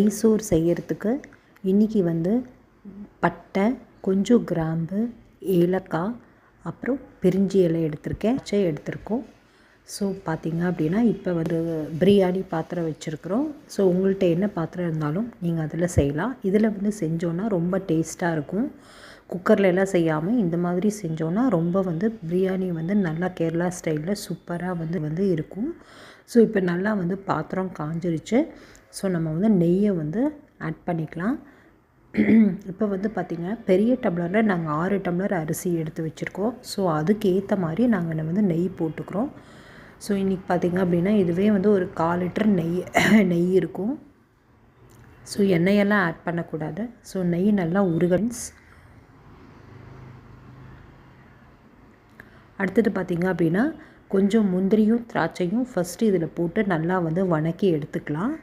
நெய் சோறு செய்கிறதுக்கு இன்றைக்கி வந்து பட்டை, கொஞ்சம் கிராம்பு, ஏலக்காய், அப்புறம் பிரிஞ்சி இலை எடுத்திருக்கேன், எடுத்திருக்கோம். ஸோ பார்த்திங்க அப்படின்னா இப்போ வந்து பிரியாணி பாத்திரம் வச்சுருக்குறோம். ஸோ உங்கள்கிட்ட என்ன பாத்திரம் இருந்தாலும் நீங்கள் அதில் செய்யலாம். இதில் வந்து செஞ்சோன்னா ரொம்ப டேஸ்ட்டாக இருக்கும். குக்கரில் எல்லாம் செய்யாமல் இந்த மாதிரி செஞ்சோன்னா ரொம்ப வந்து பிரியாணி வந்து நல்லா கேரளா ஸ்டைலில் சூப்பராக வந்து இருக்கும். ஸோ இப்போ நல்லா வந்து பாத்திரம் காஞ்சிருச்சு. ஸோ நம்ம வந்து நெய்யை வந்து ஆட் பண்ணிக்கலாம். இப்போ வந்து பார்த்திங்க, பெரிய டம்ளரில் நாங்கள் 6 டம்ளர் அரிசி எடுத்து வச்சுருக்கோம். ஸோ அதுக்கு ஏற்ற மாதிரி நாங்கள் வந்து நெய் போட்டுக்கிறோம். ஸோ இன்றைக்கி பார்த்திங்க அப்படின்னா இதுவே வந்து ஒரு 1/4 லிட்டர் நெய் இருக்கும். ஸோ எண்ணெயெல்லாம் ஆட் பண்ணக்கூடாது. ஸோ நெய் நல்லா உருகன்ஸ். அடுத்தது பார்த்திங்க அப்படின்னா கொஞ்சம் முந்திரியும் திராட்சையும் ஃபஸ்ட்டு இதில் போட்டு நல்லா வந்து வணக்கி எடுத்துக்கலாம்.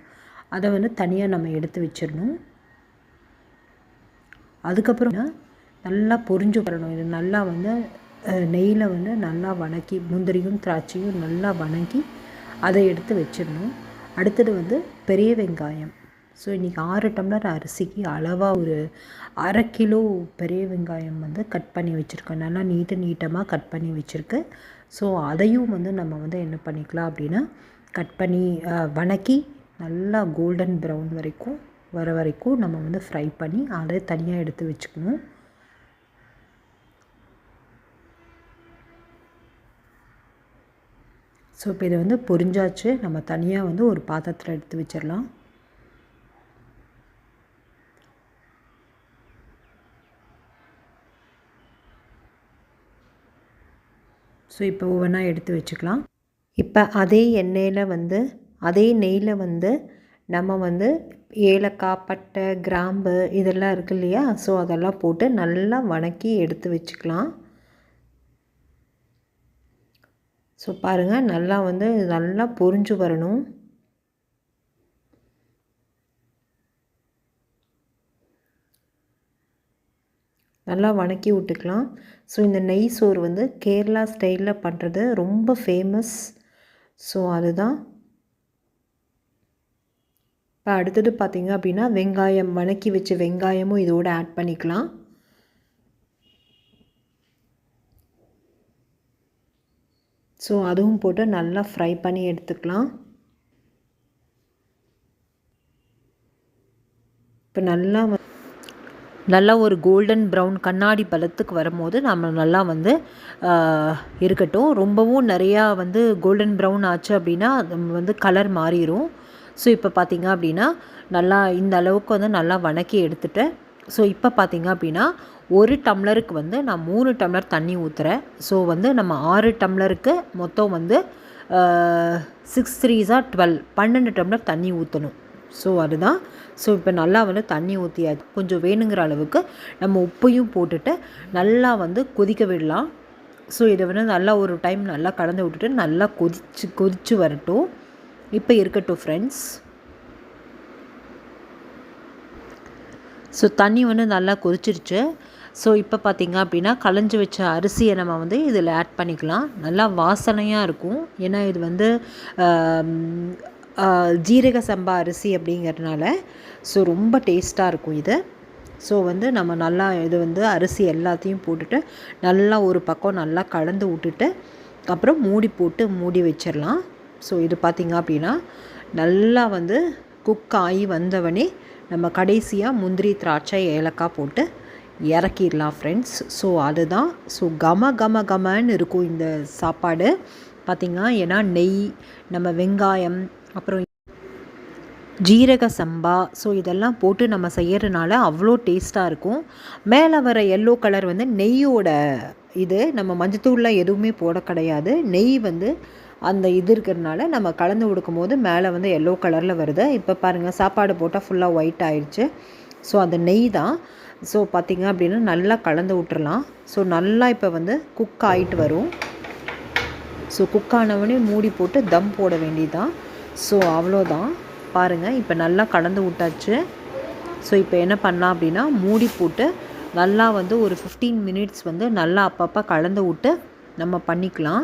அதை வந்து தனியாக நம்ம எடுத்து வச்சிடணும். அதுக்கப்புறம் நல்லா பொரிஞ்சு வரணும். இது நல்லா வந்து நெய்யில் வந்து நல்லா வணக்கி, முந்திரியும் திராட்சையும் நல்லா வணக்கி அதை எடுத்து வச்சிடணும். அடுத்தது வந்து பெரிய வெங்காயம். ஸோ இன்றைக்கி 6 டம்ளர் அரிசிக்கு அளவாக ஒரு 1/2 கிலோ பெரிய வெங்காயம் வந்து கட் பண்ணி வச்சுருக்கேன். நல்லா நீட்டமாக கட் பண்ணி வச்சுருக்கேன். ஸோ அதையும் வந்து நம்ம வந்து என்ன பண்ணிக்கலாம் அப்படின்னா கட் பண்ணி வணக்கி நல்லா கோல்டன் ப்ரௌன் வர வரைக்கும் நம்ம வந்து ஃப்ரை பண்ணி அதை தனியாக எடுத்து வச்சுக்கணும். ஸோ இப்போ இதை வந்து பொரிஞ்சாச்சு. நம்ம தனியாக வந்து ஒரு பாத்திரத்தில் எடுத்து வச்சிடலாம். ஸோ இப்போ ஒவ்வொன்றா எடுத்து வச்சுக்கலாம். இப்போ அதே நெய்யில் வந்து நம்ம வந்து ஏலக்காய், பட்டை, கிராம்பு இதெல்லாம் இருக்குது இல்லையா? ஸோ அதெல்லாம் போட்டு நல்லா வணக்கி எடுத்து வச்சுக்கலாம். ஸோ பாருங்கள், நல்லா வந்து நல்லா பொரிஞ்சு வரணும். நல்லா வணக்கி விட்டுக்கலாம். ஸோ இந்த நெய் சோறு வந்து கேரளா ஸ்டைலில் பண்ணுறது ரொம்ப ஃபேமஸ். ஸோ அதுதான். இப்போ அடுத்தது பார்த்திங்க அப்படின்னா வெங்காயம், வணக்கி வச்ச வெங்காயமும் இதோடு ஆட் பண்ணிக்கலாம். ஸோ அதுவும் போட்டு நல்லா ஃப்ரை பண்ணி எடுத்துக்கலாம். இப்போ நல்லா ஒரு கோல்டன் ப்ரௌன் கண்ணாடி பழத்துக்கு வரும்போது நம்ம நல்லா வந்து இருக்கட்டும். ரொம்பவும் நிறையா வந்து கோல்டன் ப்ரௌன் ஆச்சு அப்படின்னா வந்து கலர் மாறிடும். ஸோ இப்போ பார்த்திங்க அப்படின்னா நல்லா இந்த அளவுக்கு வந்து நல்லா வணக்கி எடுத்துட்டேன். ஸோ இப்போ பார்த்திங்க அப்படின்னா 1 டம்ளருக்கு வந்து நான் 3 டம்ளர் தண்ணி ஊற்றுறேன். ஸோ வந்து நம்ம 6 டம்ளருக்கு மொத்தம் வந்து 6 3s 12 டம்ளர் தண்ணி ஊற்றணும். ஸோ அதுதான். ஸோ இப்போ நல்லா வந்து தண்ணி ஊற்றியாச்சு. கொஞ்சம் வேணுங்கிற அளவுக்கு நம்ம உப்பையும் போட்டுட்டு நல்லா வந்து கொதிக்க விடலாம். ஸோ இதை வந்து நல்லா ஒரு டைம் நல்லா கலந்து விட்டுட்டு நல்லா கொதிச்சு வரட்டும். இப்போ இருக்கட்டும் ஃப்ரெண்ட்ஸ். ஸோ தண்ணி வந்து நல்லா கொதிச்சிருச்சு. ஸோ இப்போ பார்த்திங்க அப்படின்னா களைஞ்சி வச்ச அரிசியை நம்ம வந்து இதில் ஆட் பண்ணிக்கலாம். நல்லா வாசனையாக இருக்கும். ஏன்னா இது வந்து ஜீரக சம்பா அரிசி அப்படிங்கிறதுனால ஸோ ரொம்ப டேஸ்ட்டாக இருக்கும் இது. ஸோ வந்து நம்ம நல்லா இது வந்து அரிசி எல்லாத்தையும் போட்டுட்டு நல்லா ஒரு பக்கம் நல்லா கலந்து விட்டுட்டு அப்புறம் மூடி வச்சிடலாம். ஸோ இது பார்த்திங்க அப்படின்னா நல்லா வந்து குக் ஆகி வந்தவனே நம்ம கடைசியாக முந்திரி, திராட்சை, ஏலக்காய் போட்டு இறக்கிடலாம் ஃப்ரெண்ட்ஸ். ஸோ அதுதான். ஸோ கமன்னு இருக்கும் இந்த சாப்பாடு பார்த்திங்கன்னா. ஏன்னா நெய், நம்ம வெங்காயம், அப்புறம் ஜீரக சம்பா, ஸோ இதெல்லாம் போட்டு நம்ம செய்கிறதுனால அவ்வளோ டேஸ்ட்டாக இருக்கும். மேலே வர எல்லோ கலர் வந்து நெய்யோட இது. நம்ம மஞ்சத்தூளில் எதுவுமே போட கிடையாது. நெய் வந்து அந்த இது இருக்கிறதுனால நம்ம கலந்து கொடுக்கும் போது மேலே வந்து எல்லோ கலரில் வருது. இப்போ பாருங்கள், சாப்பாடு போட்டால் ஃபுல்லாக ஒயிட் ஆயிடுச்சு. ஸோ அந்த நெய் தான். ஸோ பார்த்திங்க அப்படின்னா நல்லா கலந்து விட்டுறலாம். ஸோ நல்லா இப்போ வந்து குக் ஆகிட்டு வரும். ஸோ குக் ஆனவொடனே மூடி போட்டு தம் போட வேண்டியதுதான். ஸோ அவ்வளோதான். பாருங்கள், இப்போ நல்லா கலந்து விட்டாச்சு. ஸோ இப்போ என்ன பண்ணலாம் அப்படின்னா மூடி போட்டு நல்லா வந்து ஒரு 15 மினிட்ஸ் வந்து நல்லா அப்பப்போ கலந்து விட்டு நம்ம பண்ணிக்கலாம்.